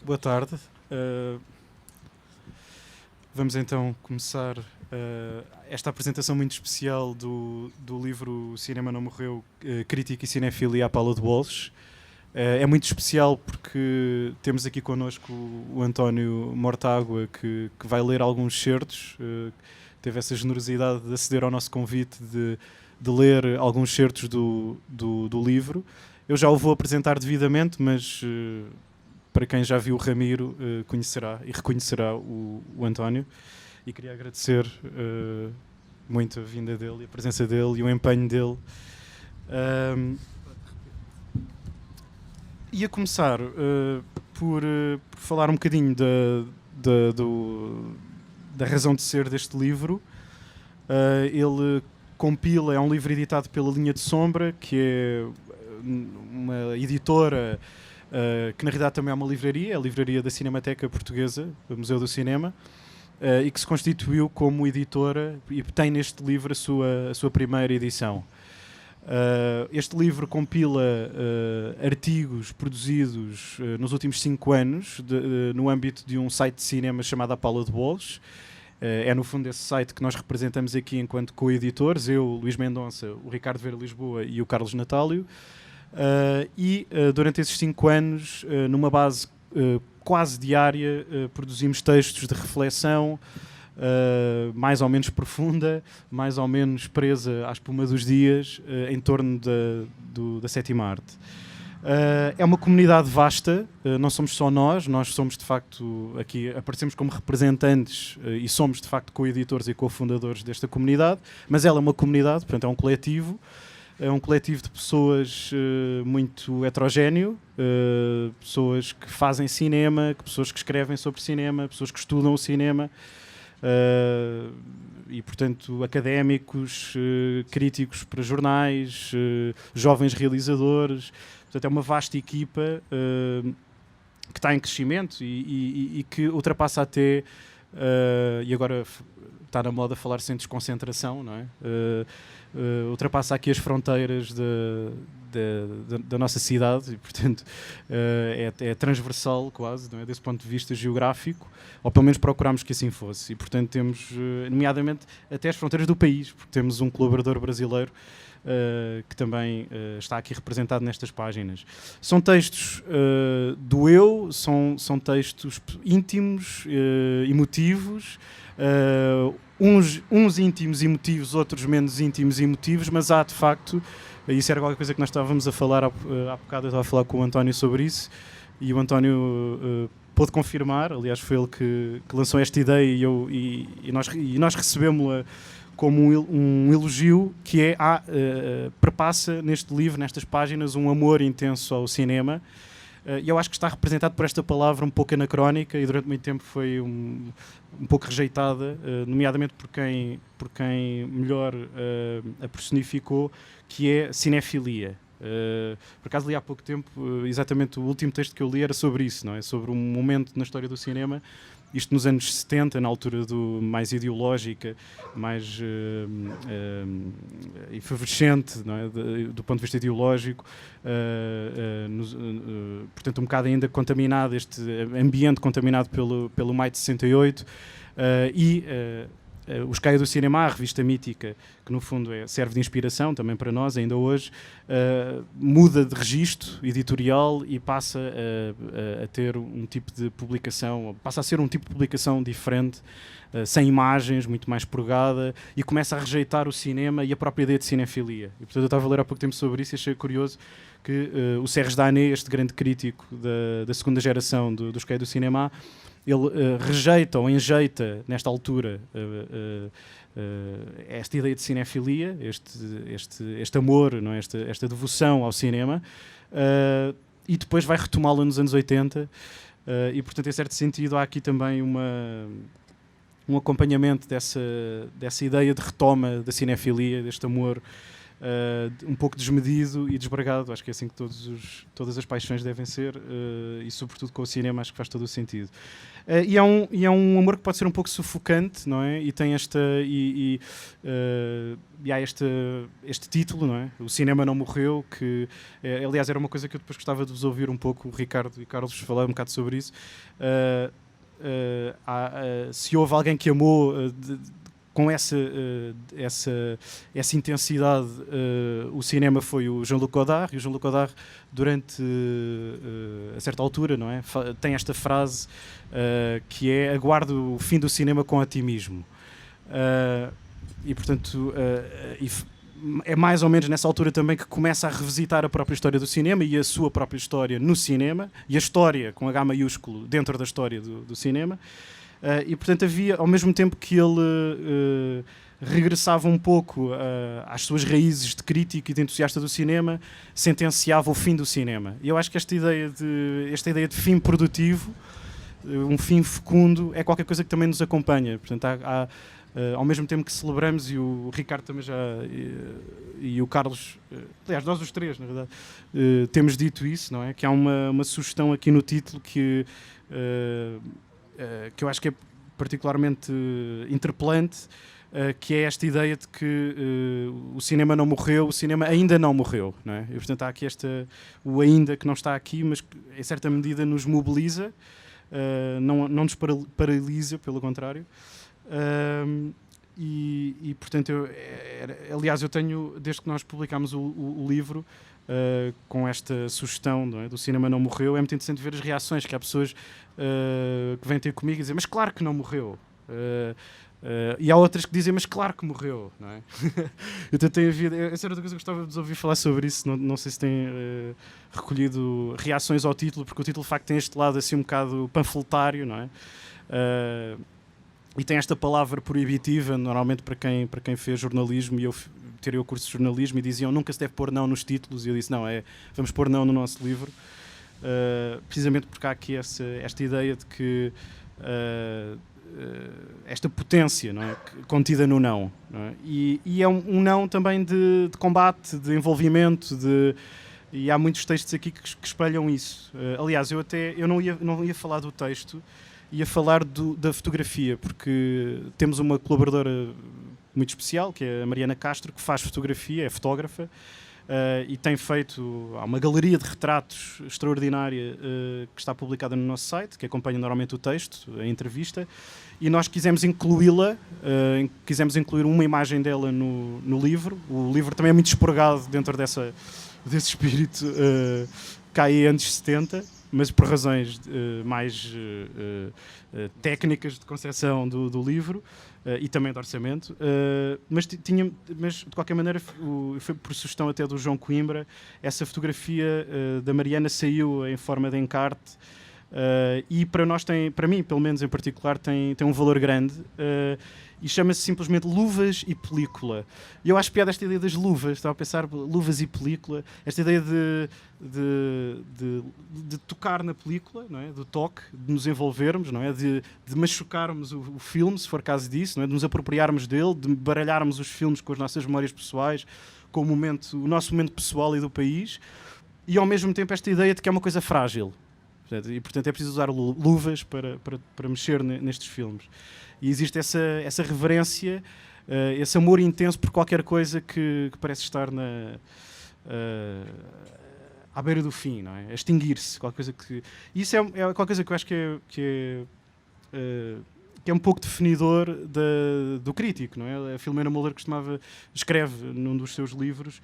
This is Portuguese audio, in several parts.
Boa tarde. Vamos então começar esta apresentação muito especial do livro O Cinema Não Morreu, Crítica e Cinefilia à Pala de Walsh. É muito especial porque temos aqui connosco o António Mortágua, que vai ler alguns certos. Teve essa generosidade de aceder ao nosso convite de ler alguns certos do livro. Eu já o vou apresentar devidamente, mas para quem já viu o Ramiro, conhecerá e reconhecerá o António. E queria agradecer muito a vinda dele, a presença dele e o empenho dele. Ia começar por falar um bocadinho da razão de ser deste livro. Ele compila, é um livro editado pela Linha de Sombra, que é uma editora que na realidade também é uma livraria, é a livraria da Cinemateca Portuguesa, do Museu do Cinema, e que se constituiu como editora e tem neste livro a sua primeira edição. Este livro compila artigos produzidos nos últimos 5 anos no âmbito de um site de cinema chamado A Pala de Walsh. É no fundo esse site que nós representamos aqui enquanto co-editores, eu, Luís Mendonça, o Ricardo Vera Lisboa e o Carlos Natálio. Durante esses 5 anos, numa base quase diária, produzimos textos de reflexão mais ou menos profunda, mais ou menos presa à espuma dos dias, em torno da sétima arte. É uma comunidade vasta, não somos só nós somos de facto, aqui aparecemos como representantes e somos de facto co-editores e co-fundadores desta comunidade, mas ela é uma comunidade, portanto é um coletivo. É um coletivo de pessoas muito heterogéneo, pessoas que fazem cinema, pessoas que escrevem sobre cinema, pessoas que estudam o cinema e, portanto, académicos, críticos para jornais, jovens realizadores. Portanto, é uma vasta equipa que está em crescimento e que ultrapassa até, e agora está na moda falar sem desconcentração, não é? Ultrapassa aqui as fronteiras da nossa cidade e, portanto, é transversal quase, não é? Desse ponto de vista geográfico, ou pelo menos procuramos que assim fosse. E, portanto, temos, nomeadamente, até as fronteiras do país, porque temos um colaborador brasileiro que também está aqui representado nestas páginas. São textos do eu, são textos íntimos, emotivos, uns íntimos e emotivos, outros menos íntimos e emotivos, mas há de facto, isso era qualquer coisa que nós estávamos a falar há bocado, eu estava a falar com o António sobre isso, e o António pôde confirmar, aliás foi ele que lançou esta ideia e nós recebemos-la como um elogio, que é perpassa neste livro, nestas páginas, um amor intenso ao cinema. E eu acho que está representado por esta palavra um pouco anacrónica e durante muito tempo foi um pouco rejeitada, nomeadamente por quem melhor a personificou, que é cinefilia. Por acaso li há pouco tempo, exatamente o último texto que eu li era sobre isso, não é? Sobre um momento na história do cinema, isto nos anos 70, na altura mais ideológica, mais efervescente, não é? Do ponto de vista ideológico, portanto um bocado ainda contaminado, este ambiente contaminado pelo maio de 68, Os Caia do Cinema, a revista mítica, que no fundo serve de inspiração também para nós, ainda hoje, muda de registro editorial e passa a ter um tipo de publicação, passa a ser um tipo de publicação diferente, sem imagens, muito mais purgada, e começa a rejeitar o cinema e a própria ideia de cinefilia. E, portanto, eu estava a ler há pouco tempo sobre isso e achei curioso que o Serge Danet, este grande crítico da segunda geração dos Caia do Cinema, ele rejeita ou enjeita, nesta altura, esta ideia de cinefilia, este amor, não é? esta devoção ao cinema, e depois vai retomá-la nos anos 80, e, portanto, em certo sentido, há aqui também um acompanhamento dessa ideia de retoma da cinefilia, deste amor um pouco desmedido e desbragado. Acho que é assim que todas as paixões devem ser, e sobretudo com o cinema acho que faz todo o sentido. E é um amor que pode ser um pouco sufocante, não é? E tem e há este título, não é? O cinema não morreu, que aliás era uma coisa que eu depois gostava de vos ouvir um pouco, o Ricardo e Carlos falar um bocado sobre isso. Se houve alguém que amou com essa intensidade o cinema, foi o Jean-Luc Godard, e o Jean-Luc Godard durante a certa altura, não é? Tem esta frase que é: aguardo o fim do cinema com otimismo, e portanto é mais ou menos nessa altura também que começa a revisitar a própria história do cinema e a sua própria história no cinema, e a história com H maiúsculo dentro da história do cinema. E portanto havia, ao mesmo tempo que ele regressava um pouco às suas raízes de crítico e de entusiasta do cinema, sentenciava o fim do cinema. E eu acho que esta ideia de fim produtivo, um fim fecundo, é qualquer coisa que também nos acompanha. Portanto, ao mesmo tempo que celebramos, e o Ricardo também e o Carlos, aliás, nós os três, na verdade, temos dito isso, não é? Que há uma sugestão aqui no título que eu acho que é particularmente interpelante, que é esta ideia de que o cinema não morreu, o cinema ainda não morreu, não é? E, portanto, há aqui o ainda que não está aqui, mas que em certa medida nos mobiliza, não nos paralisa, pelo contrário. Portanto, aliás, eu tenho, desde que nós publicámos o livro, com esta sugestão, não é, do cinema não morreu, é muito interessante ver as reações, que há pessoas que vêm ter comigo e dizem: mas claro que não morreu. E há outras que dizem: mas claro que morreu, não é? Então tem havido, essa era outra coisa que eu gostava de vos ouvir falar sobre isso. Não sei se têm recolhido reações ao título, porque o título de facto tem este lado assim um bocado panfletário, não é? E tem esta palavra proibitiva, normalmente para quem fez jornalismo, e eu tirei o curso de jornalismo, e diziam: nunca se deve pôr não nos títulos, e eu disse: não, vamos pôr não no nosso livro, precisamente porque há aqui esta ideia de que esta potência, não é, contida no não, não é? E é um não também de combate, de envolvimento, e há muitos textos aqui que espelham isso. Aliás, eu não ia falar do texto, ia falar da fotografia, porque temos uma colaboradora muito especial, que é a Mariana Castro, que faz fotografia, é fotógrafa, e tem feito uma galeria de retratos extraordinária, que está publicada no nosso site, que acompanha normalmente o texto, a entrevista, e nós quisemos incluí-la, quisemos incluir uma imagem dela no livro. O livro também é muito expurgado dentro desse espírito, cai anos 70, mas por razões mais técnicas de concepção do livro, e também de orçamento, mas de qualquer maneira foi por sugestão até do João Coimbra. Essa fotografia da Mariana saiu em forma de encarte, e para mim, pelo menos em particular, tem um valor grande, e chama-se simplesmente Luvas e Película. E eu acho piada esta ideia das luvas, estava a pensar, luvas e película, esta ideia de tocar na película, não é? Do toque, de nos envolvermos, não é? De machucarmos o filme, se for caso disso, não é? De nos apropriarmos dele, de baralharmos os filmes com as nossas memórias pessoais, com o nosso momento pessoal e do país, e ao mesmo tempo esta ideia de que é uma coisa frágil. E portanto é preciso usar luvas para mexer nestes filmes. E existe essa reverência, esse amor intenso por qualquer coisa que parece estar à beira do fim, não é? A extinguir-se, qualquer coisa que... Isso é qualquer coisa que eu acho que é um pouco definidor do crítico, não é? A Filomena Müller escreve num dos seus livros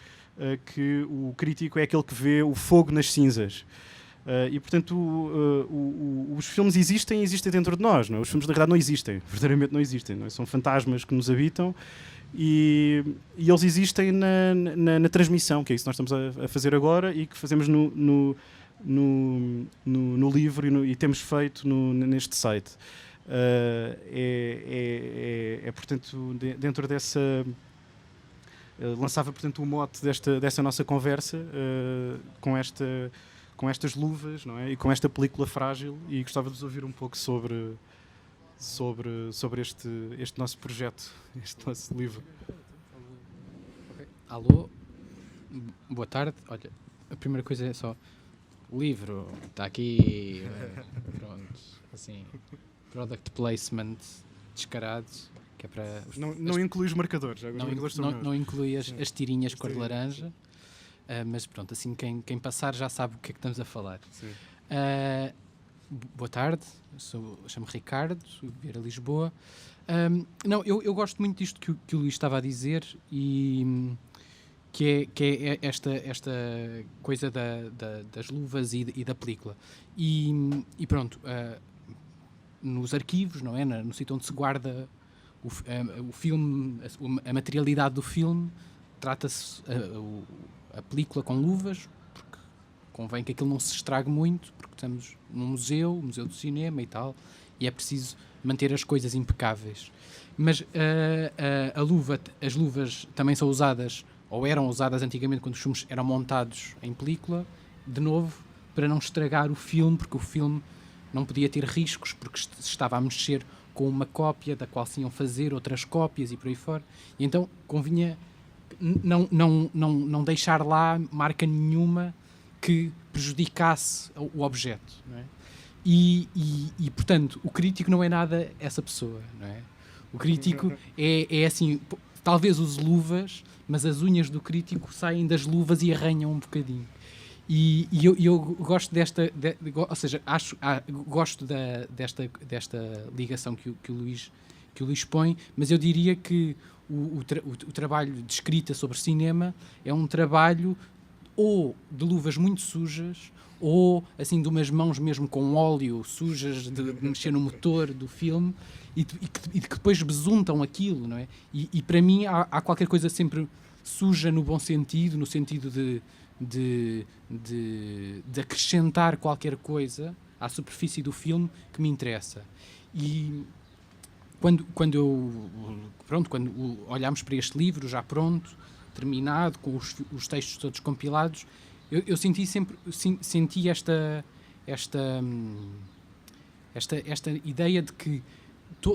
que o crítico é aquele que vê o fogo nas cinzas. E portanto os filmes existem dentro de nós, não é? Os filmes na verdade não existem, verdadeiramente não existem, não é? São fantasmas que nos habitam, e eles existem na transmissão, que é isso que nós estamos a fazer agora e que fazemos no livro e temos feito neste site. Portanto, dentro dessa... lançava portanto o mote desta nossa conversa, com estas luvas, não é? E com esta película frágil, e gostava de vos ouvir um pouco sobre este nosso projeto, este nosso livro. Alô? Boa tarde. Olha, a primeira coisa é só o livro, está aqui, pronto, assim, product placement descarado, que é para... Não inclui os marcadores. Não inclui as tirinhas cor de laranja, mas pronto, assim, quem passar já sabe o que é que estamos a falar. Boa tarde, chamo-me Ricardo, Vieira Lisboa. Eu gosto muito disto que o Luís estava a dizer e... Que é esta coisa das luvas e da película. E pronto, nos arquivos, não é? No sítio onde se guarda o filme, a materialidade do filme, trata-se a película com luvas, porque convém que aquilo não se estrague muito, porque estamos num museu, o Museu do Cinema e tal, e é preciso manter as coisas impecáveis. Mas as luvas também são usadas, ou eram usadas antigamente quando os filmes eram montados em película, de novo, para não estragar o filme, porque o filme não podia ter riscos, porque se estava a mexer com uma cópia da qual se iam fazer outras cópias e por aí fora. E então convinha não deixar lá marca nenhuma que prejudicasse o objeto. Não é? E, portanto, o crítico não é nada essa pessoa. Não é? O crítico é assim... Talvez use luvas, mas as unhas do crítico saem das luvas e arranham um bocadinho. E eu gosto ou seja, gosto desta ligação que o Luís põe, mas eu diria que o trabalho de escrita sobre cinema é um trabalho ou de luvas muito sujas, ou assim de umas mãos mesmo com óleo sujas de mexer no motor do filme, e que depois besuntam aquilo, não é? E para mim há qualquer coisa sempre suja no bom sentido, no sentido de acrescentar qualquer coisa à superfície do filme que me interessa. E quando olhámos para este livro já pronto, terminado, com os textos todos compilados, eu senti esta ideia de que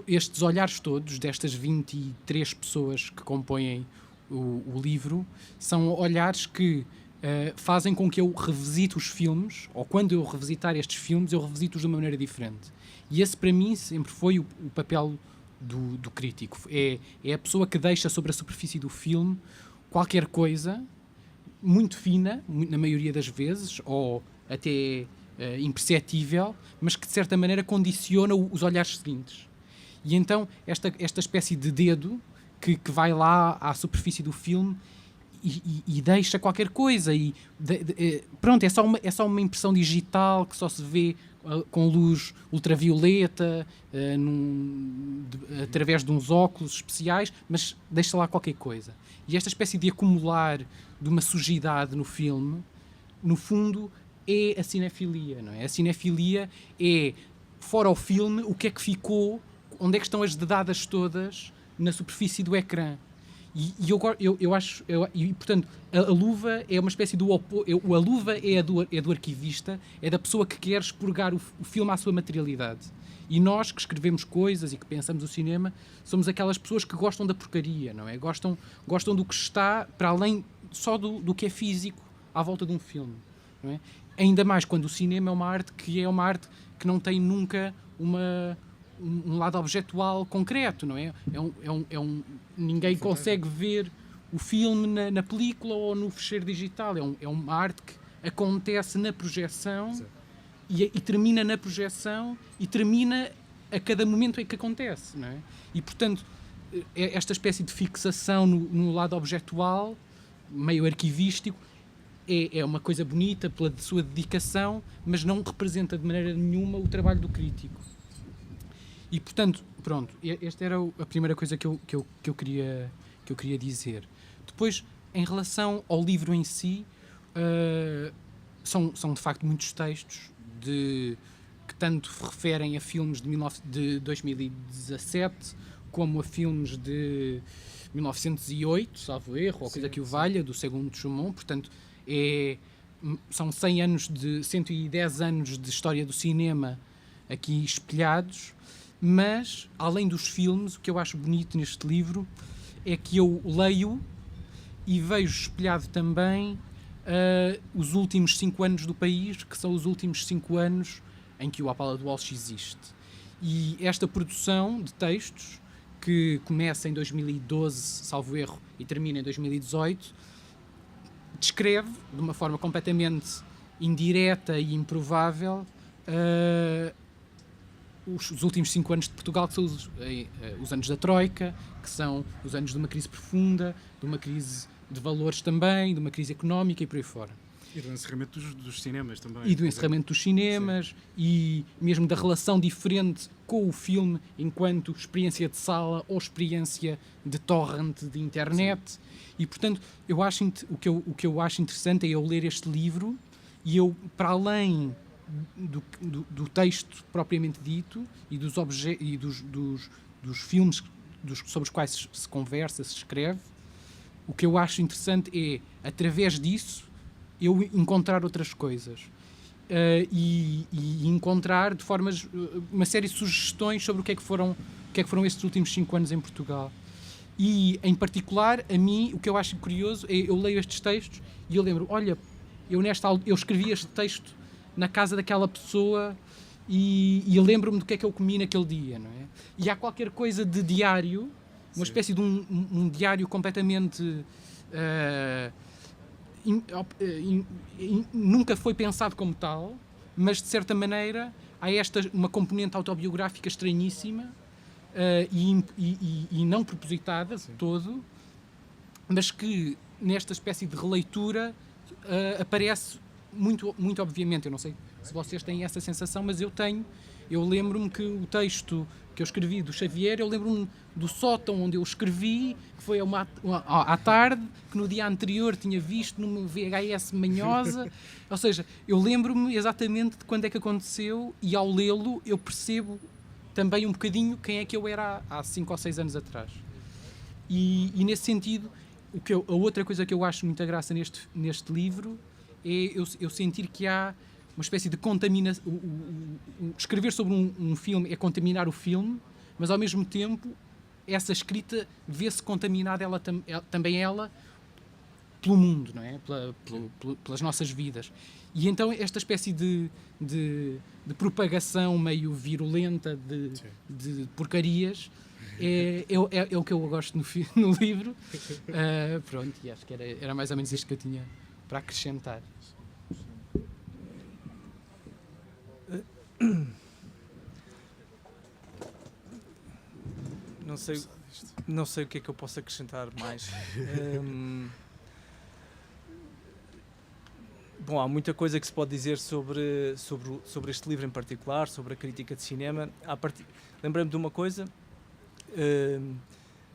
estes olhares todos, destas 23 pessoas que compõem o livro, são olhares que fazem com que eu revisite os filmes, ou quando eu revisitar estes filmes, eu revisito-os de uma maneira diferente. E esse, para mim, sempre foi o papel do crítico. É a pessoa que deixa sobre a superfície do filme qualquer coisa muito fina, na maioria das vezes, ou até imperceptível, mas que, de certa maneira, condiciona os olhares seguintes. E então, esta espécie de dedo que vai lá à superfície do filme e deixa qualquer coisa. Pronto, é só uma impressão digital que só se vê com luz ultravioleta, através de uns óculos especiais, mas deixa lá qualquer coisa. E esta espécie de acumular de uma sujidade no filme, no fundo, é a cinefilia, não é? A cinefilia é, fora o filme, o que é que ficou, onde é que estão as dedadas todas na superfície do ecrã. E eu acho... portanto, a luva é uma espécie do... A luva é do arquivista, é da pessoa que quer expurgar o filme à sua materialidade. E nós, que escrevemos coisas e que pensamos o cinema, somos aquelas pessoas que gostam da porcaria, não é? Gostam do que está para além só do que é físico à volta de um filme, não é? Ainda mais quando o cinema é uma arte que não tem nunca um lado objetual concreto, não é? Ninguém consegue ver o filme na película ou no fecheiro digital. É uma arte que acontece na projeção e termina na projeção e termina a cada momento em que acontece, não é? E, portanto, esta espécie de fixação no lado objetual, meio arquivístico, é uma coisa bonita pela sua dedicação, mas não representa de maneira nenhuma o trabalho do crítico. E, portanto, pronto, esta era a primeira coisa que eu queria dizer. Depois, em relação ao livro em si, são de facto muitos textos que tanto referem a filmes de 2017 como a filmes de 1908, salvo erro, ou coisa que o valha, do segundo Chumon. Portanto, são 110 anos de história do cinema aqui espelhados. Mas, além dos filmes, o que eu acho bonito neste livro é que eu leio e vejo espelhado também os últimos 5 anos do país, que são os últimos 5 anos em que o À Pala do Walsh existe. E esta produção de textos, que começa em 2012, salvo erro, e termina em 2018, descreve, de uma forma completamente indireta e improvável, os últimos 5 anos de Portugal, que são os anos da Troika, que são os anos de uma crise profunda, de uma crise de valores também, de uma crise económica e por aí fora. E do encerramento dos cinemas também. E do encerramento dos cinemas, sim. E mesmo da relação diferente com o filme enquanto experiência de sala ou experiência de torrent de internet. Sim. E, portanto, o que eu acho interessante é eu ler este livro e eu, para além do texto propriamente dito e dos filmes sobre os quais se conversa, se escreve, o que eu acho interessante é, através disso, eu encontrar outras coisas e encontrar de formas uma série de sugestões sobre o que é que foram estes últimos 5 anos em Portugal. E, em particular, a mim, o que eu acho curioso é, eu leio estes textos e eu lembro, olha, eu escrevi este texto na casa daquela pessoa e eu lembro-me do que é que eu comi naquele dia, não é? E há qualquer coisa de diário, uma espécie de um diário completamente... nunca foi pensado como tal, mas de certa maneira há uma componente autobiográfica estranhíssima e não propositada de todo, mas que nesta espécie de releitura aparece muito, muito obviamente. Eu não sei se vocês têm essa sensação, mas eu tenho. Eu lembro-me que o texto que eu escrevi do Xavier, eu lembro-me do sótão onde eu escrevi, que foi à tarde, que no dia anterior tinha visto numa VHS manhosa. Ou seja, eu lembro-me exatamente de quando é que aconteceu e ao lê-lo eu percebo também um bocadinho quem é que eu era há 5 ou 6 anos atrás. E nesse sentido, a outra coisa que eu acho muita graça neste livro é eu sentir que há uma espécie de contaminação. Escrever sobre um filme é contaminar o filme, mas ao mesmo tempo essa escrita vê-se contaminada também ela pelo mundo, não é? Pelas nossas vidas. E então esta espécie de propagação meio virulenta de porcarias é o que eu gosto no livro. Pronto, e acho que era mais ou menos isto que eu tinha para acrescentar. Não sei o que é que eu posso acrescentar mais. Bom, há muita coisa que se pode dizer sobre este livro em particular, sobre a crítica de cinema. Lembrei-me de uma coisa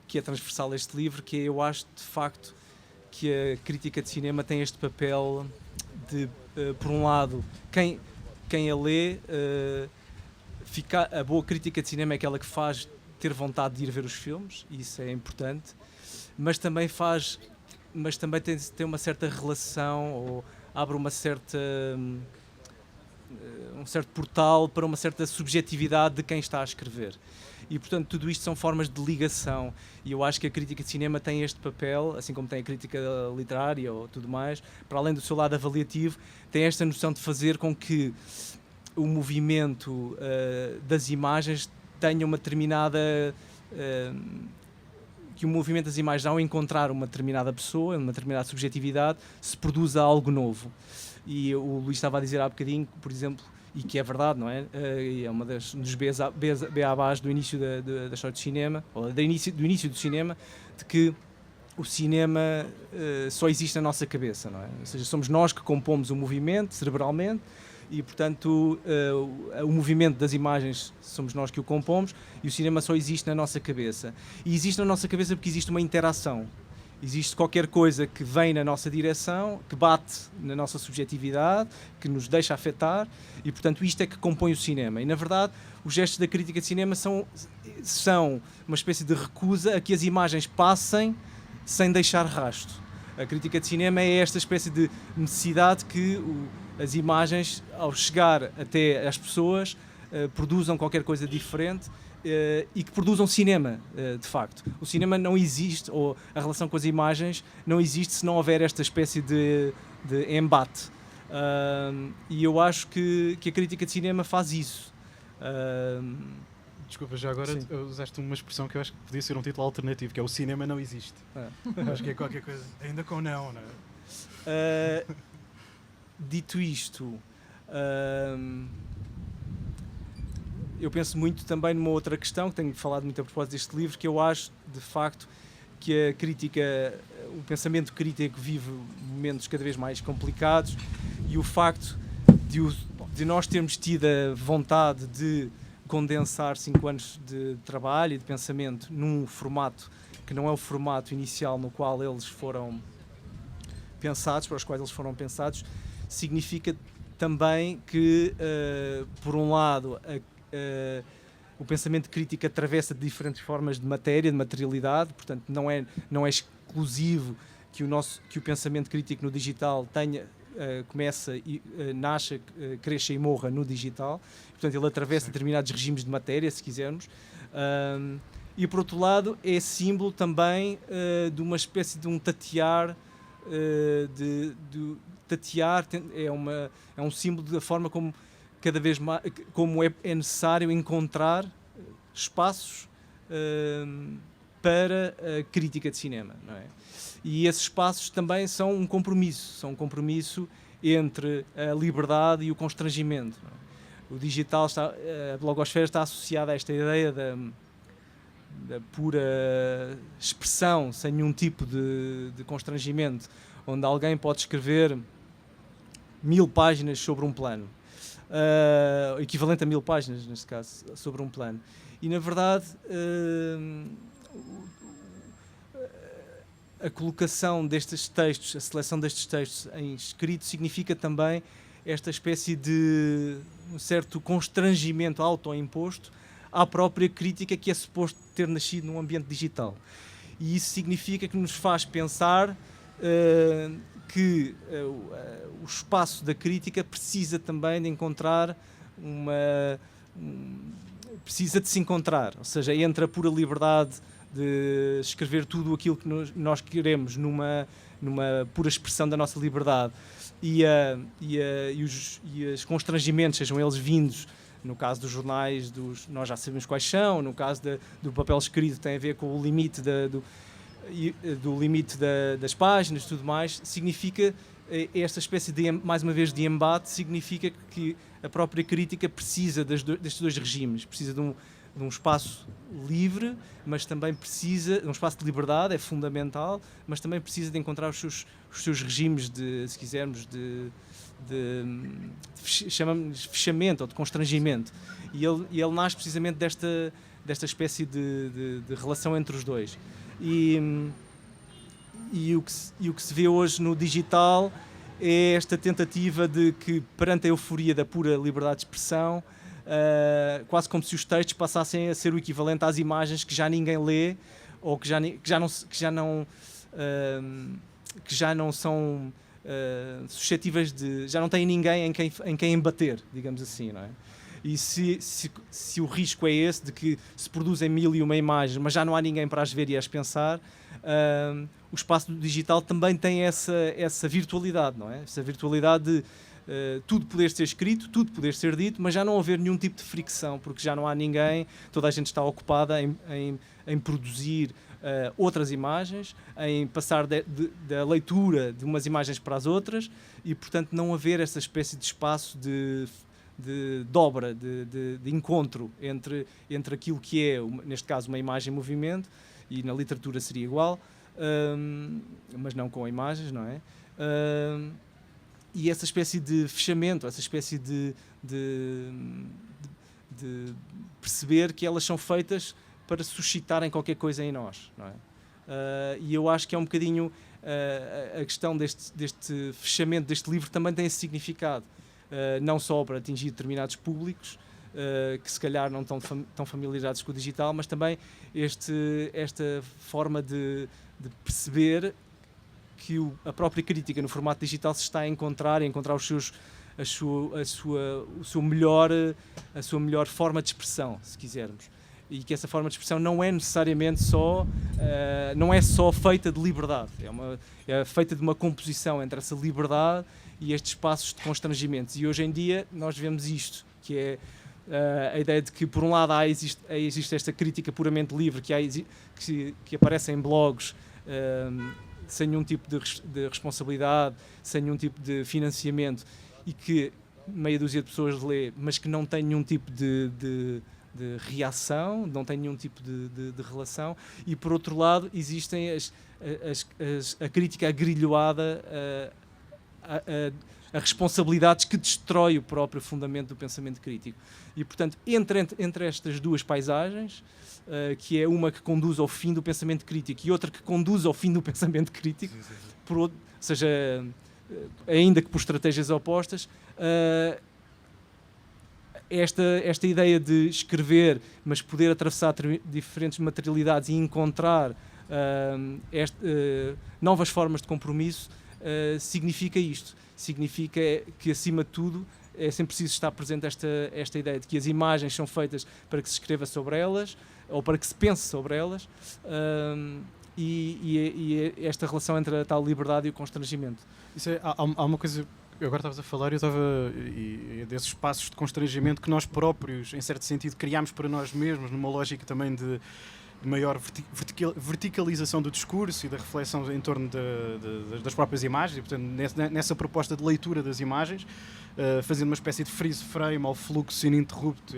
que é transversal a este livro, que eu acho de facto que a crítica de cinema tem este papel de, por um lado, quem a lê, a boa crítica de cinema é aquela que faz ter vontade de ir ver os filmes, e isso é importante, mas também tem uma certa relação, ou abre um certo portal para uma certa subjetividade de quem está a escrever. E, portanto, tudo isto são formas de ligação, e eu acho que a crítica de cinema tem este papel, assim como tem a crítica literária ou tudo mais, para além do seu lado avaliativo, tem esta noção de fazer com que o movimento das imagens tenha uma determinada... que o movimento das imagens, ao encontrar uma determinada pessoa, uma determinada subjetividade, se produza algo novo. E o Luís estava a dizer há bocadinho, por exemplo, e que é verdade, não é? É uma dos beabás do início da história do cinema, ou do início do cinema, de que o cinema só existe na nossa cabeça, não é? Ou seja, somos nós que compomos o movimento cerebralmente e, portanto, o movimento das imagens somos nós que o compomos e o cinema só existe na nossa cabeça. E existe na nossa cabeça porque existe uma interação. Existe qualquer coisa que vem na nossa direção, que bate na nossa subjetividade, que nos deixa afetar, e, portanto, isto é que compõe o cinema. E, na verdade, os gestos da crítica de cinema são uma espécie de recusa a que as imagens passem sem deixar rastro. A crítica de cinema é esta espécie de necessidade que as imagens, ao chegar até às pessoas, produzam qualquer coisa diferente e que produzam cinema, de facto. O cinema não existe, ou a relação com as imagens não existe se não houver esta espécie de embate. E eu acho que a crítica de cinema faz isso. Desculpa, já agora usaste uma expressão que eu acho que podia ser um título alternativo, que é o cinema não existe. Acho que é qualquer coisa, ainda com não é? Dito isto, eu penso muito também numa outra questão, que tenho falado muito a propósito deste livro, que eu acho, de facto, que a crítica, o pensamento crítico vive momentos cada vez mais complicados, e o facto de nós termos tido a vontade de condensar 5 anos de trabalho e de pensamento num formato que não é o formato inicial no qual eles foram pensados, para os quais eles foram pensados, significa também que, por um lado, o pensamento crítico atravessa diferentes formas de matéria, de materialidade, portanto não é exclusivo que o pensamento crítico no digital começa, nasce, cresça e morra no digital. Portanto, ele atravessa determinados regimes de matéria, se quisermos. E, por outro lado, é símbolo também de uma espécie de um tatear, é um símbolo da forma como cada vez mais como é necessário encontrar espaços para a crítica de cinema, não é? E esses espaços também são um compromisso entre a liberdade e o constrangimento, não é? O digital a blogosfera está associada a esta ideia da pura expressão, sem nenhum tipo de constrangimento, onde alguém pode escrever 1000 páginas sobre um plano, equivalente a 1000 páginas, neste caso, sobre um plano. E, na verdade, a colocação destes textos, a seleção destes textos em escrito, significa também esta espécie de um certo constrangimento autoimposto à própria crítica que é suposto ter nascido num ambiente digital. E isso significa que nos faz pensar que o espaço da crítica precisa também de encontrar precisa de se encontrar, ou seja, entre a pura liberdade de escrever tudo aquilo que nós queremos numa pura expressão da nossa liberdade e os constrangimentos, sejam eles vindos, no caso dos jornais, nós já sabemos quais são, no caso do papel escrito tem a ver com o limite do limite das páginas e tudo mais, significa esta espécie de, mais uma vez, de embate, significa que a própria crítica precisa destes dois regimes, precisa de um espaço livre, mas também precisa de um espaço de liberdade, é fundamental, mas também precisa de encontrar os seus regimes se quisermos, chamamos de fechamento ou de constrangimento. E ele nasce precisamente desta espécie de relação entre os dois. E o que se vê hoje no digital é esta tentativa de que, perante a euforia da pura liberdade de expressão, quase como se os textos passassem a ser o equivalente às imagens que já ninguém lê ou que já não são suscetíveis já não têm ninguém em quem embater, digamos assim, não é? E se o risco é esse de que se produzem 1001 imagens, mas já não há ninguém para as ver e as pensar, o espaço do digital também tem essa virtualidade, não é? Essa virtualidade de tudo poder ser escrito, tudo poder ser dito, mas já não haver nenhum tipo de fricção, porque já não há ninguém, toda a gente está ocupada em produzir outras imagens, em passar da leitura de umas imagens para as outras e, portanto, não haver essa espécie de espaço de dobra, de encontro entre aquilo que é, neste caso, uma imagem em movimento, e na literatura seria igual, mas não com imagens, não é? E essa espécie de fechamento, essa espécie de perceber que elas são feitas para suscitarem qualquer coisa em nós, não é? E eu acho que é um bocadinho a questão deste fechamento deste livro também tem esse significado, não só para atingir determinados públicos que se calhar não estão tão familiarizados com o digital, mas também esta forma de perceber que a própria crítica no formato digital se está a encontrar a sua melhor forma de expressão, se quisermos. e que essa forma de expressão não é necessariamente só, não é só feita de liberdade, é feita de uma composição entre essa liberdade e estes espaços de constrangimentos. E hoje em dia nós vemos isto, que é a ideia de que, por um lado, existe esta crítica puramente livre que aparece em blogs sem nenhum tipo de responsabilidade, sem nenhum tipo de financiamento, e que meia dúzia de pessoas lê, mas que não tem nenhum tipo de reação, não tem nenhum tipo de relação. E, por outro lado, existem a crítica agrilhoada a responsabilidades que destrói o próprio fundamento do pensamento crítico. E, portanto, entre estas duas paisagens, que é uma que conduz ao fim do pensamento crítico e outra que conduz ao fim do pensamento crítico, ou seja, ainda que por estratégias opostas, esta ideia de escrever, mas poder atravessar diferentes materialidades e encontrar novas formas de compromisso, significa isto. Significa que, acima de tudo, é sempre preciso estar presente esta ideia de que as imagens são feitas para que se escreva sobre elas, ou para que se pense sobre elas, e esta relação entre a tal liberdade e o constrangimento. Há uma coisa, agora estavas a falar, e desses espaços de constrangimento que nós próprios, em certo sentido, criámos para nós mesmos, numa lógica também de maior verticalização do discurso e da reflexão em torno das próprias imagens, e, portanto, nessa proposta de leitura das imagens, fazendo uma espécie de freeze frame ao fluxo ininterrupto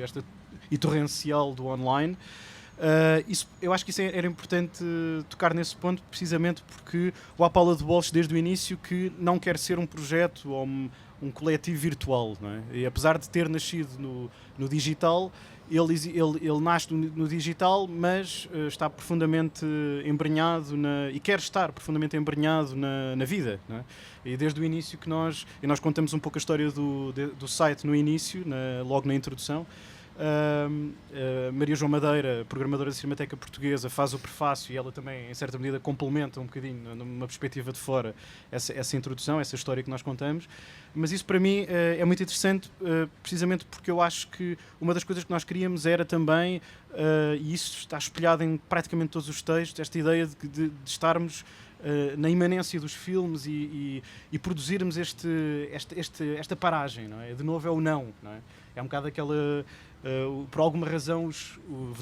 e torrencial do online. Eu acho que era importante tocar nesse ponto, precisamente porque o Apala de Bolsos, desde o início, que não quer ser um projeto ou um coletivo virtual, não é? E apesar de ter nascido no digital, ele nasce no digital, mas está profundamente embrenhado e quer estar profundamente embrenhado na vida, não é? E desde o início que nós contamos um pouco a história do site no início, logo na introdução. Maria João Madeira, programadora da Cinemateca Portuguesa, faz o prefácio e ela também, em certa medida, complementa um bocadinho, numa perspectiva de fora, essa introdução, essa história que nós contamos. Mas isso, para mim, é muito interessante, precisamente porque eu acho que uma das coisas que nós queríamos era também, e isso está espelhado em praticamente todos os textos, esta ideia de estarmos na imanência dos filmes e produzirmos esta paragem, não é? De novo é o não é? É um bocado aquela... por alguma razão,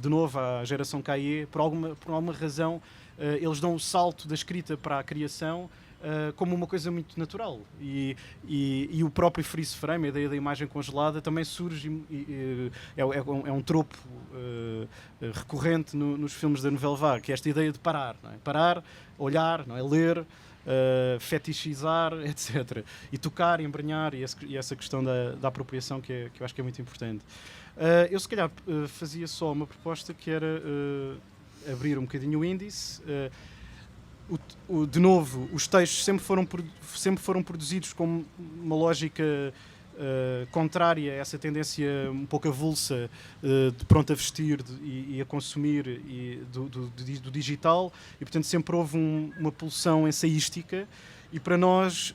de novo, a geração Cahiers, por alguma razão, eles dão o salto da escrita para a criação como uma coisa muito natural. E o próprio freeze frame, a ideia da imagem congelada, também surge, é um tropo recorrente nos filmes da Nouvelle Vague, que é esta ideia de parar, não é? Parar, olhar, não é? Ler, fetichizar, etc. E tocar, embrenhar, e essa questão da apropriação que eu acho que é muito importante. Eu, se calhar, fazia só uma proposta que era abrir um bocadinho o índice. De novo, os textos sempre foram produzidos com uma lógica contrária a essa tendência um pouco avulsa de pronto a vestir e a consumir do digital, e, portanto, sempre houve uma pulsão ensaística, e para nós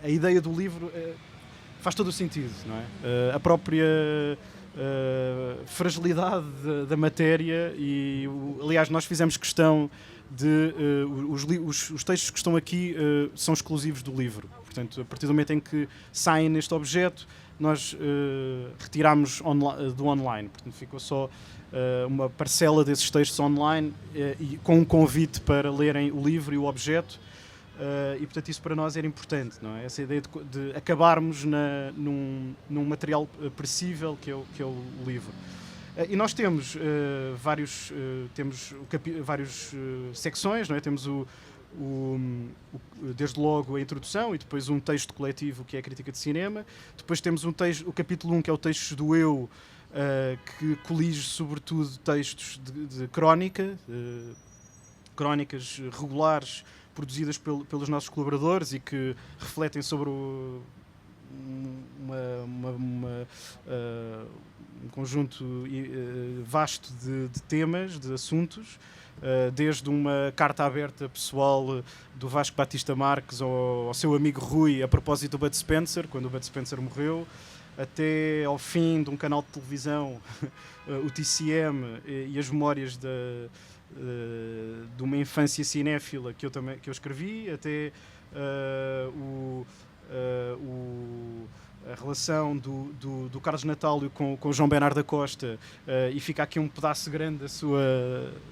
a ideia do livro faz todo o sentido, não é? A própria fragilidade da matéria, e aliás nós fizemos questão de os textos que estão aqui são exclusivos do livro, portanto, a partir do momento em que saem neste objeto, nós retiramos do online, portanto ficou só uma parcela desses textos online, e com um convite para lerem o livro e o objeto. E, portanto, isso para nós era importante, não é? Essa ideia de acabarmos num material perecível que é o livro. E nós temos várias secções, não é? Temos desde logo a introdução, e depois um texto coletivo que é a crítica de cinema. Depois temos o capítulo 1, que é o texto do eu, que colige sobretudo textos de crónica, crónicas regulares, produzidas pelos nossos colaboradores e que refletem sobre um conjunto vasto de temas, de assuntos, desde uma carta aberta pessoal do Vasco Batista Marques ao seu amigo Rui a propósito do Bud Spencer, quando o Bud Spencer morreu, até ao fim de um canal de televisão, o TCM e as memórias de uma infância cinéfila que eu escrevi, até a relação do Carlos Natálio com o João Bernardo da Costa, e fica aqui um pedaço grande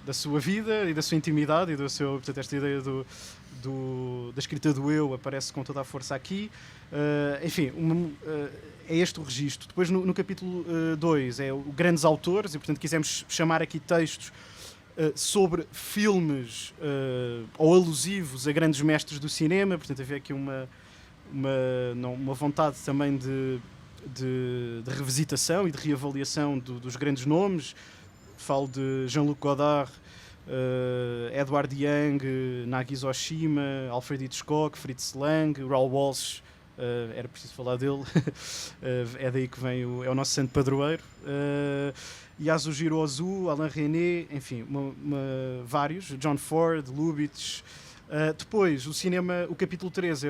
da sua vida e da sua intimidade e portanto, esta ideia da escrita do eu aparece com toda a força aqui. Enfim, é este o registro. Depois no capítulo 2 é o grandes autores, e portanto quisemos chamar aqui textos sobre filmes ou alusivos a grandes mestres do cinema, portanto havia aqui uma vontade também de revisitação e de reavaliação dos grandes nomes. Falo de Jean-Luc Godard, Edward Young, Nagisa Oshima, Alfred Hitchcock, Fritz Lang, Raoul Walsh, era preciso falar dele, é daí que vem é o nosso santo padroeiro, Yasujiro Ozu, Alain René, enfim, vários, John Ford, Lubitsch. Depois, o capítulo 3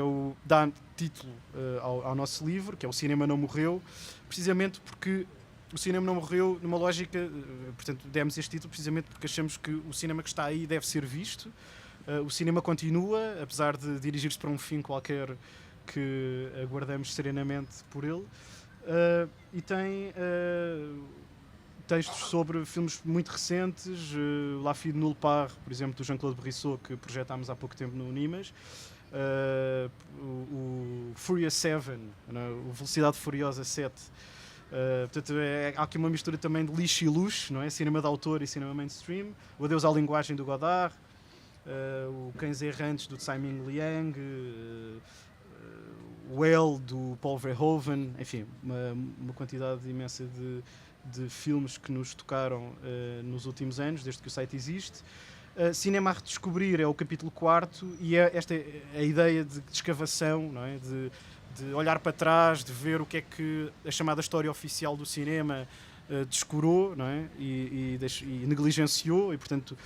dá título ao nosso livro, que é O Cinema Não Morreu, precisamente porque o cinema não morreu numa lógica, portanto, demos este título precisamente porque achamos que o cinema que está aí deve ser visto. O cinema continua, apesar de dirigir-se para um fim qualquer que aguardamos serenamente por ele, e tem textos sobre filmes muito recentes, La Fille de Nulle Part, por exemplo, do Jean-Claude Brissot, que projetámos há pouco tempo no Nimas, o Furious 7, o Velocidade Furiosa 7. Portanto, há aqui uma mistura também de lixo e luxo, não é? Cinema de autor e cinema mainstream. O Adeus à Linguagem do Godard, o Cães Errantes do Tsai Ming Liang, o El do Paul Verhoeven, enfim, uma quantidade imensa de filmes que nos tocaram nos últimos anos, desde que o site existe. Cinema a Redescobrir é o capítulo 4 e é esta a ideia de escavação, não é? De olhar para trás, de ver o que é que a chamada história oficial do cinema descurou, não é? E negligenciou, e portanto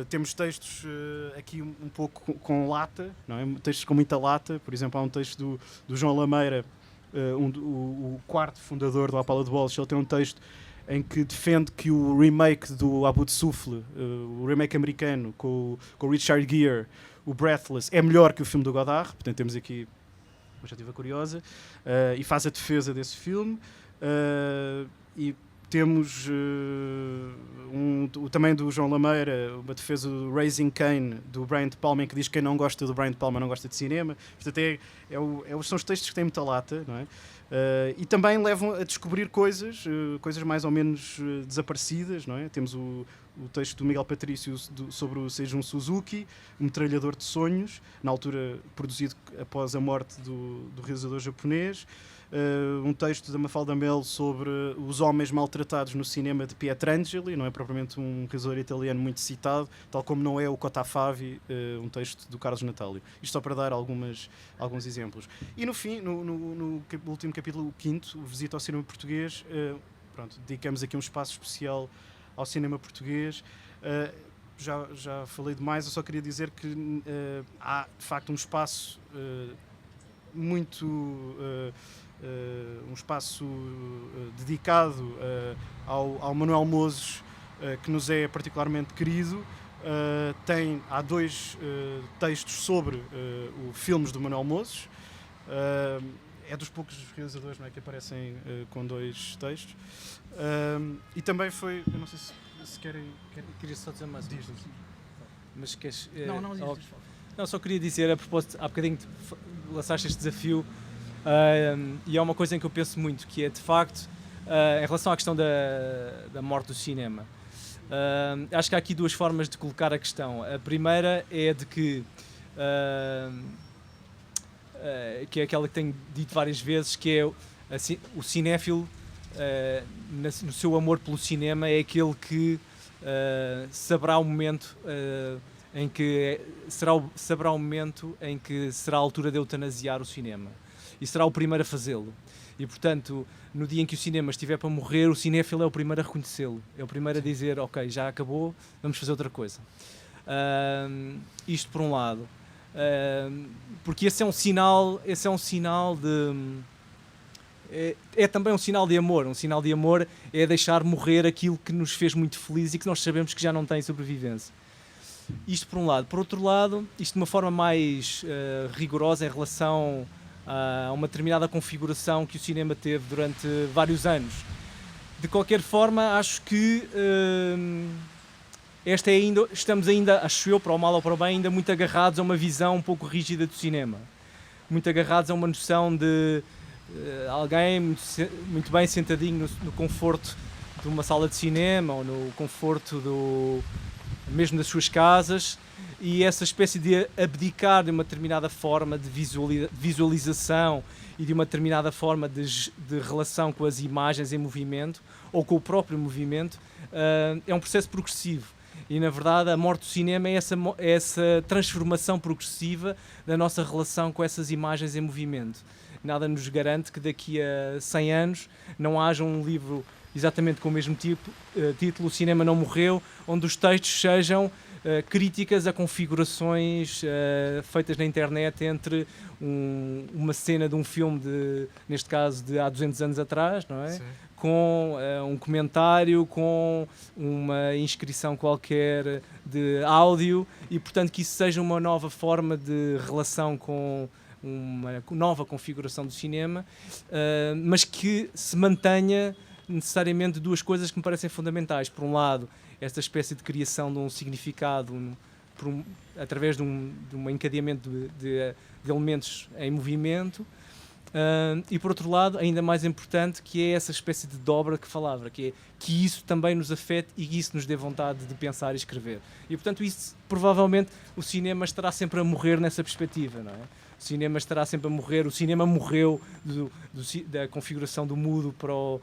temos textos aqui um pouco com lata, não é? Textos com muita lata. Por exemplo, há um texto do João Lameira, o quarto fundador do Apala de Bolos. Ele tem um texto em que defende que o remake do Abu de Souffle, o remake americano com o Richard Gere, o Breathless, é melhor que o filme do Godard. Portanto, temos aqui uma perspectiva curiosa, e faz a defesa desse filme. E temos também do João Lameira uma defesa do Raising Cain, do Brian De Palma, em que diz que quem não gosta do Brian De Palma não gosta de cinema. Portanto, são os textos que têm muita lata, não é? E também levam a descobrir coisas mais ou menos desaparecidas, não é? Temos o texto do Miguel Patrício sobre o Seijun Suzuki, um metralhador de sonhos, na altura produzido após a morte do realizador japonês. Um texto da Mafalda Melo sobre os homens maltratados no cinema de Pietrangeli, não é propriamente um realizador italiano muito citado, tal como não é o Cotafavi, um texto do Carlos Natálio. Isto só para dar alguns exemplos. E no fim, no último capítulo, o quinto, o Visita ao Cinema Português, dedicamos aqui um espaço especial ao cinema português. Já falei demais, eu só queria dizer que há de facto um espaço muito... um espaço dedicado ao Manuel Mozes, que nos é particularmente querido. Há 2 textos sobre os filmes do Manuel Mozes. É dos poucos realizadores, não é, que aparecem com 2 textos. E também foi... Eu não sei se querem... Queria só dizer mais uma coisa. Mas queres... Não, só queria dizer, a propósito, há bocadinho lançaste este desafio, e é uma coisa em que eu penso muito, que é, de facto, em relação à questão da morte do cinema. Acho que há aqui 2 formas de colocar a questão. A primeira é de que é aquela que tenho dito várias vezes, que é o cinéfilo, no seu amor pelo cinema, é aquele que saberá o momento em que será a altura de eutanasiar o cinema, e será o primeiro a fazê-lo. E, portanto, no dia em que o cinema estiver para morrer, o cinéfilo é o primeiro a reconhecê-lo, é o primeiro a dizer: ok, já acabou, vamos fazer outra coisa. Isto por um lado, porque esse é um sinal é também um sinal de amor. Um sinal de amor é deixar morrer aquilo que nos fez muito felizes e que nós sabemos que já não tem sobrevivência. Isto por um lado. Por outro lado, isto de uma forma mais rigorosa em relação a uma determinada configuração que o cinema teve durante vários anos. De qualquer forma, acho que estamos ainda, acho eu, para o mal ou para o bem, ainda muito agarrados a uma visão um pouco rígida do cinema. Muito agarrados a uma noção de alguém muito bem sentadinho no conforto de uma sala de cinema ou no conforto mesmo das suas casas, e essa espécie de abdicar de uma determinada forma de visualização e de uma determinada forma de relação com as imagens em movimento ou com o próprio movimento é um processo progressivo. E, na verdade, a morte do cinema é essa transformação progressiva da nossa relação com essas imagens em movimento. Nada nos garante que daqui a 100 anos não haja um livro exatamente com o mesmo título, O Cinema Não Morreu, onde os textos sejam críticas a configurações feitas na internet entre uma cena de um filme, neste caso, de há 200 anos atrás, não é? Sim. Com um comentário, com uma inscrição qualquer de áudio, e portanto que isso seja uma nova forma de relação com uma nova configuração do cinema, mas que se mantenha necessariamente duas coisas que me parecem fundamentais. Por um lado, esta espécie de criação de um significado através de um encadeamento de elementos em movimento, e por outro lado, ainda mais importante, que é essa espécie de dobra que falava, que é que isso também nos afete e que isso nos dê vontade de pensar e escrever. E portanto isso, provavelmente, o cinema estará sempre a morrer nessa perspectiva, não é? O cinema estará sempre a morrer, o cinema morreu da configuração do mudo para o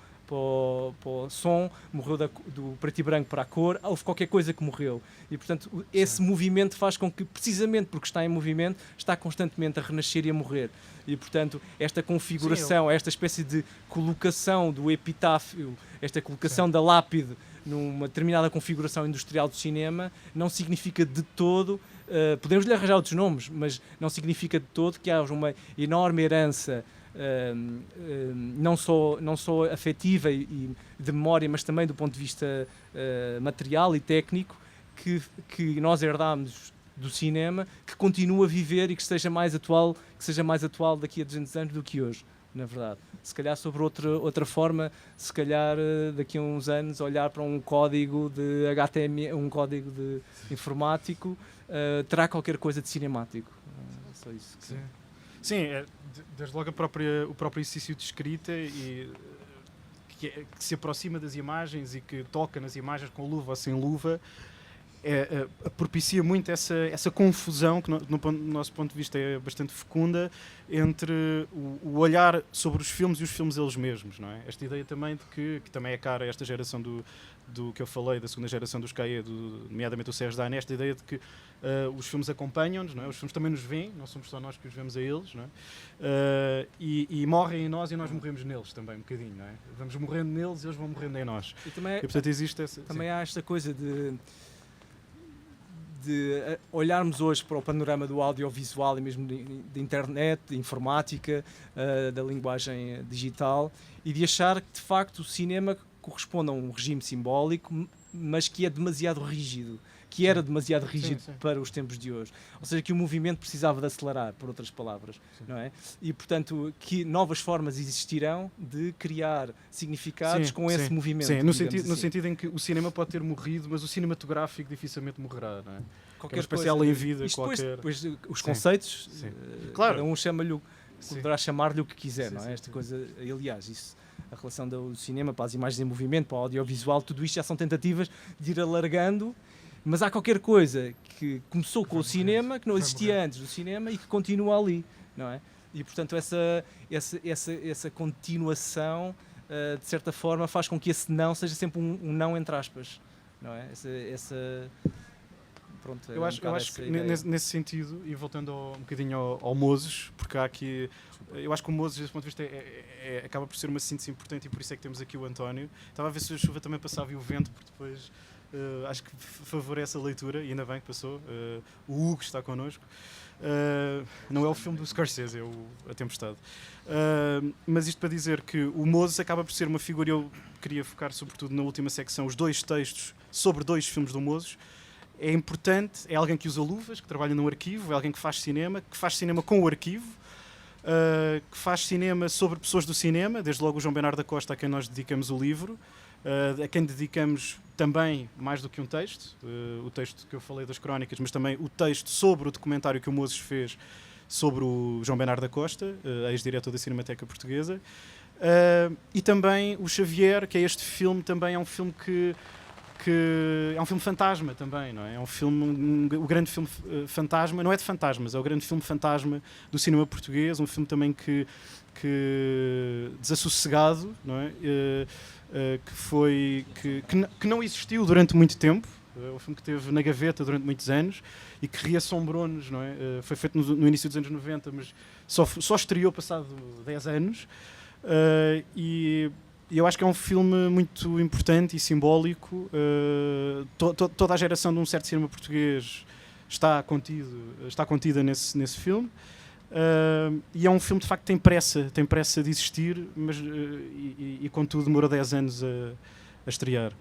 som, morreu do preto e branco para a cor, houve qualquer coisa que morreu. E, portanto, esse movimento faz com que, precisamente porque está em movimento, está constantemente a renascer e a morrer. E, portanto, esta configuração, esta espécie de colocação do epitáfio, esta colocação da lápide numa determinada configuração industrial do cinema, não significa de todo, podemos lhe arranjar outros nomes, mas não significa de todo que haja uma enorme herança não só afetiva e de memória, mas também do ponto de vista material e técnico que nós herdámos do cinema, que continua a viver e que seja mais atual daqui a 200 anos do que hoje, na verdade. Se calhar sobre outra forma, se calhar daqui a uns anos olhar para um código de HTML, um código de informático, terá qualquer coisa de cinemático. Só isso. Sim, desde logo o próprio exercício de escrita que se aproxima das imagens e que toca nas imagens com luva ou sem luva, propicia muito essa confusão que no nosso ponto de vista é bastante fecunda entre o olhar sobre os filmes e os filmes eles mesmos, não é? Esta ideia também de que também é cara a esta geração do que eu falei, da segunda geração dos CAE, nomeadamente o Sérgio Dane, esta ideia de que os filmes acompanham-nos, não é? Os filmes também nos veem, não somos só nós que os vemos a eles, não é? E morrem em nós e nós morremos neles também, um bocadinho, não é? Vamos morrendo neles e eles vão morrendo em nós. E portanto existe essa... Também há esta coisa de olharmos hoje para o panorama do audiovisual e mesmo de internet, de informática, da linguagem digital, e de achar que de facto o cinema corresponde a um regime simbólico, mas que é demasiado rígido, que era demasiado rígido para os tempos de hoje. Ou seja, que o movimento precisava de acelerar, por outras palavras, não é? E, portanto, que novas formas existirão de criar significados com esse movimento. Sim, no sentido em que o cinema pode ter morrido, mas o cinematográfico dificilmente morrerá, não é? Qualquer especial em vida, qualquer... Depois os conceitos, claro. Cada um chama-lhe, poderá chamar-lhe o que quiser, não é? Esta coisa, aliás, isso... A relação do cinema para as imagens em movimento, para o audiovisual, tudo isto já são tentativas de ir alargando, mas há qualquer coisa que começou com o cinema, que não existia antes do cinema e que continua ali, não é? E, portanto, essa continuação, de certa forma, faz com que esse não seja sempre um não entre aspas, não é? Pronto, eu acho que nesse sentido, e voltando um bocadinho ao Moses, porque há aqui, eu acho que o Moses, desse ponto de vista, acaba por ser uma síntese importante e por isso é que temos aqui o António. Estava a ver se a chuva também passava e o vento, porque depois acho que favorece a leitura, e ainda bem que passou. O Hugo está connosco. Não é o filme do Scorsese, é A Tempestade. Mas isto para dizer que o Moses acaba por ser uma figura, eu queria focar sobretudo na última secção, os 2 textos sobre 2 filmes do Moses. É importante, é alguém que usa luvas, que trabalha num arquivo, é alguém que faz cinema com o arquivo, que faz cinema sobre pessoas do cinema, desde logo o João Bernardo da Costa, a quem nós dedicamos o livro, a quem dedicamos também mais do que um texto, o texto que eu falei das crónicas, mas também o texto sobre o documentário que o Moses fez sobre o João Bernardo da Costa, ex-diretor da Cinemateca Portuguesa, e também o Xavier, que é este filme, também é um filme que é um filme fantasma também, não é? É um filme, o grande filme fantasma, não é de fantasmas, é o grande filme fantasma do cinema português, um filme também que desassossegado, não é? Que não existiu durante muito tempo, é um filme que esteve na gaveta durante muitos anos e que reassombrou-nos, não é? Foi feito no início dos anos 90, mas só estreou passado 10 anos, e eu acho que é um filme muito importante e simbólico. Toda a geração de um certo cinema português está contida nesse filme. E é um filme de facto que tem pressa de existir, mas e contudo demorou 10 anos a estrear.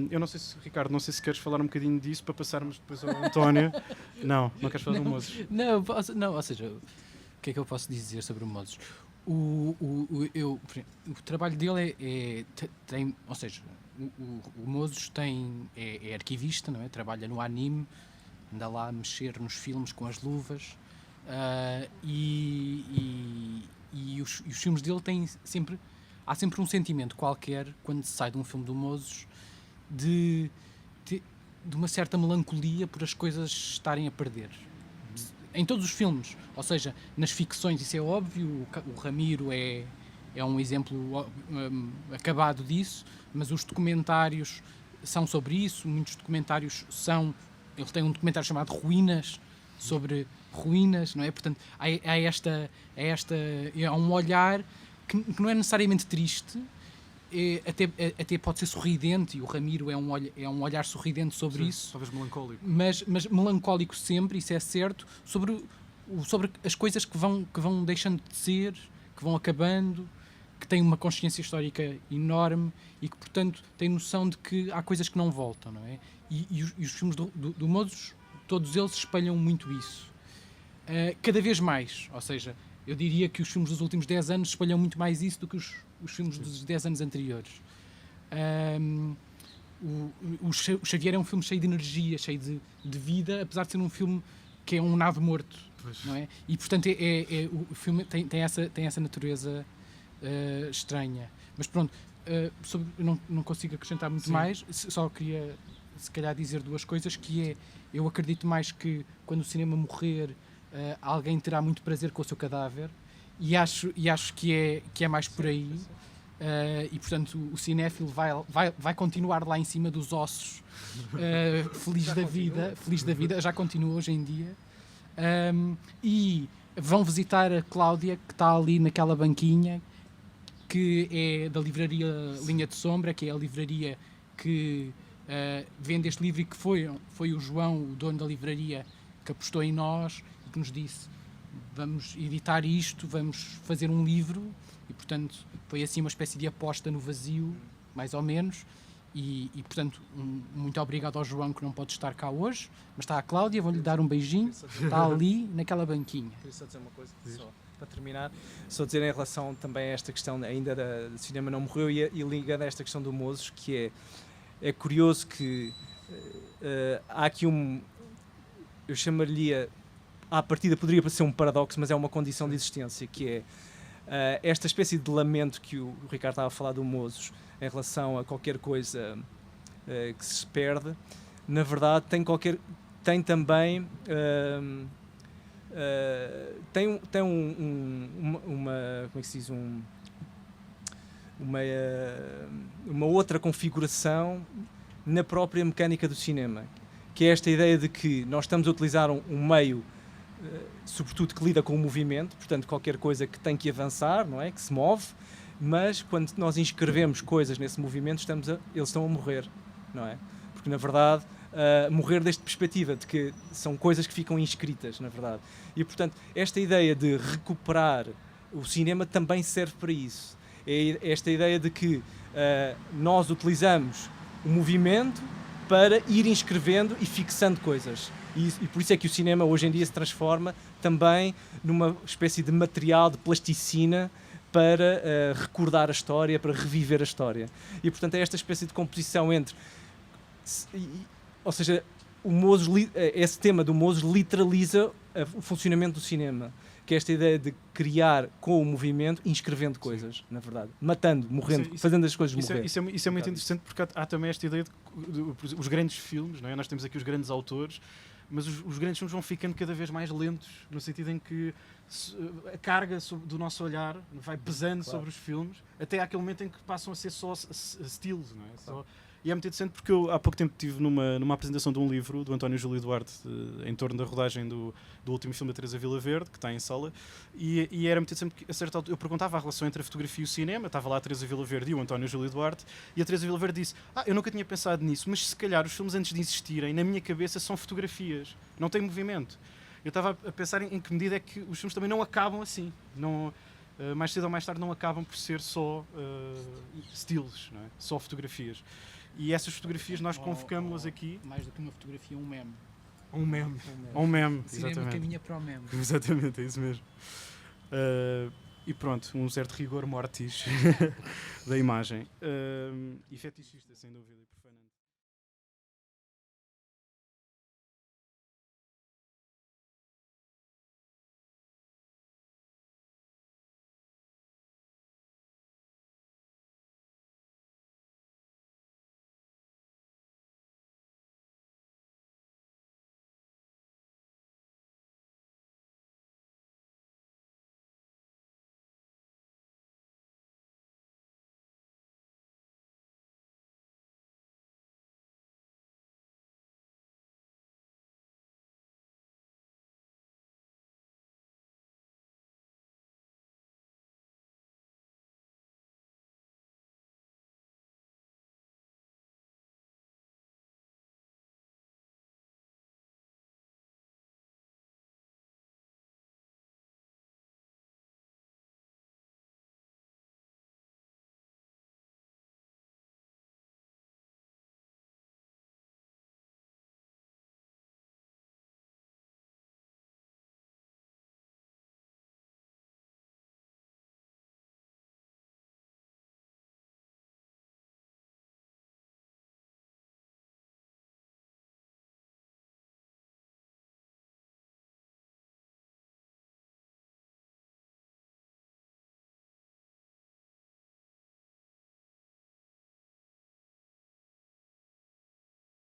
Eu não sei se, Ricardo, não sei se queres falar um bocadinho disso para passarmos depois ao António. Não queres falar do Moses? Não, ou seja, o que é que eu posso dizer sobre o Moses? O trabalho dele tem, ou seja, o Moses é arquivista, não é? Trabalha no anime, anda lá a mexer nos filmes com as luvas, e os filmes dele há sempre um sentimento qualquer quando se sai de um filme do Moses de uma certa melancolia por as coisas estarem a perder. Em todos os filmes, ou seja, nas ficções isso é óbvio, o Ramiro é um exemplo acabado disso, mas os documentários são sobre isso, muitos documentários ele tem um documentário chamado Ruínas, sobre ruínas, não é? Portanto, há um olhar que não é necessariamente triste, até pode ser sorridente, e o Ramiro é um olhar sorridente sobre isso. Talvez melancólico. Mas melancólico sempre, isso é certo, sobre as coisas que vão deixando de ser, que vão acabando, que têm uma consciência histórica enorme e que, portanto, têm noção de que há coisas que não voltam, não é? E os filmes do Moses, todos eles espelham muito isso. Cada vez mais, ou seja, eu diria que os filmes dos últimos 10 anos espelham muito mais isso do que os filmes dos 10 anos anteriores. O Xavier é um filme cheio de energia, cheio de vida, apesar de ser um filme que é um nave morto, não é? E, portanto, o filme tem essa natureza estranha. Mas pronto, eu não consigo acrescentar muito mais, só queria, se calhar, dizer 2 coisas, que é, eu acredito mais que quando o cinema morrer, alguém terá muito prazer com o seu cadáver, e acho que é mais por aí, e portanto o cinéfilo vai continuar lá em cima dos ossos, feliz da vida, já continua hoje em dia, e vão visitar a Cláudia, que está ali naquela banquinha, que é da livraria Linha de Sombra, que é a livraria que vende este livro, e que foi o João, o dono da livraria, que apostou em nós e que nos disse: vamos editar isto, vamos fazer um livro, e portanto foi assim uma espécie de aposta no vazio, mais ou menos, e portanto muito obrigado ao João, que não pode estar cá hoje, mas está a Cláudia, vou-lhe dar um beijinho, está ali naquela banquinha. Queria só dizer uma coisa, só para terminar, só dizer em relação também a esta questão ainda do cinema não morreu, e ligando a esta questão do Moses, que é curioso que há aqui eu chamaria, à partida poderia parecer um paradoxo, mas é uma condição de existência, que é esta espécie de lamento que o Ricardo estava a falar do Moses em relação a qualquer coisa que se perde, na verdade tem também tem uma, como é que se diz, uma outra configuração na própria mecânica do cinema, que é esta ideia de que nós estamos a utilizar um meio, sobretudo, que lida com o movimento, portanto qualquer coisa que tem que avançar, não é? Que se move, mas quando nós inscrevemos coisas nesse movimento, eles estão a morrer, não é? porque na verdade morrer desta perspectiva de que são coisas que ficam inscritas, na verdade. E portanto, esta ideia de recuperar o cinema também serve para isso. É esta ideia de que nós utilizamos o movimento para ir inscrevendo e fixando coisas. E por isso é que o cinema hoje em dia se transforma também numa espécie de material de plasticina para recordar a história, para reviver a história. E portanto é esta espécie de composição entre... Ou seja, esse tema do Moses literaliza o funcionamento do cinema, que é esta ideia de criar com o movimento, inscrevendo coisas, na verdade. Matando, morrendo, fazendo as coisas morrer. Isso é muito interessante, porque há também esta ideia de os grandes filmes, não é? Nós temos aqui os grandes autores, mas os grandes filmes vão ficando cada vez mais lentos, no sentido em que a carga do nosso olhar vai pesando sobre os filmes, até àquele momento em que passam a ser só estilos, não é? Claro. E é muito interessante porque eu há pouco tempo estive numa apresentação de um livro do António Júlio Duarte em torno da rodagem do último filme da Teresa Vila Verde, que está em sala, e era muito interessante porque a certa altura eu perguntava a relação entre a fotografia e o cinema, estava lá a Teresa Vila Verde e o António Júlio Duarte, e a Teresa Vila Verde disse: eu nunca tinha pensado nisso, mas se calhar os filmes antes de existirem, na minha cabeça, são fotografias, não têm movimento. Eu estava a pensar em que medida é que os filmes também não acabam assim, não... mais cedo ou mais tarde não acabam por ser só estilos, não é? Só fotografias. E essas fotografias nós convocamos-las aqui. Mais do que uma fotografia, um meme. Um meme, O cinema exatamente. caminha para o meme. Exatamente, é isso mesmo. E pronto, um certo rigor mortis da imagem. E fetichista, sem dúvida, e profana.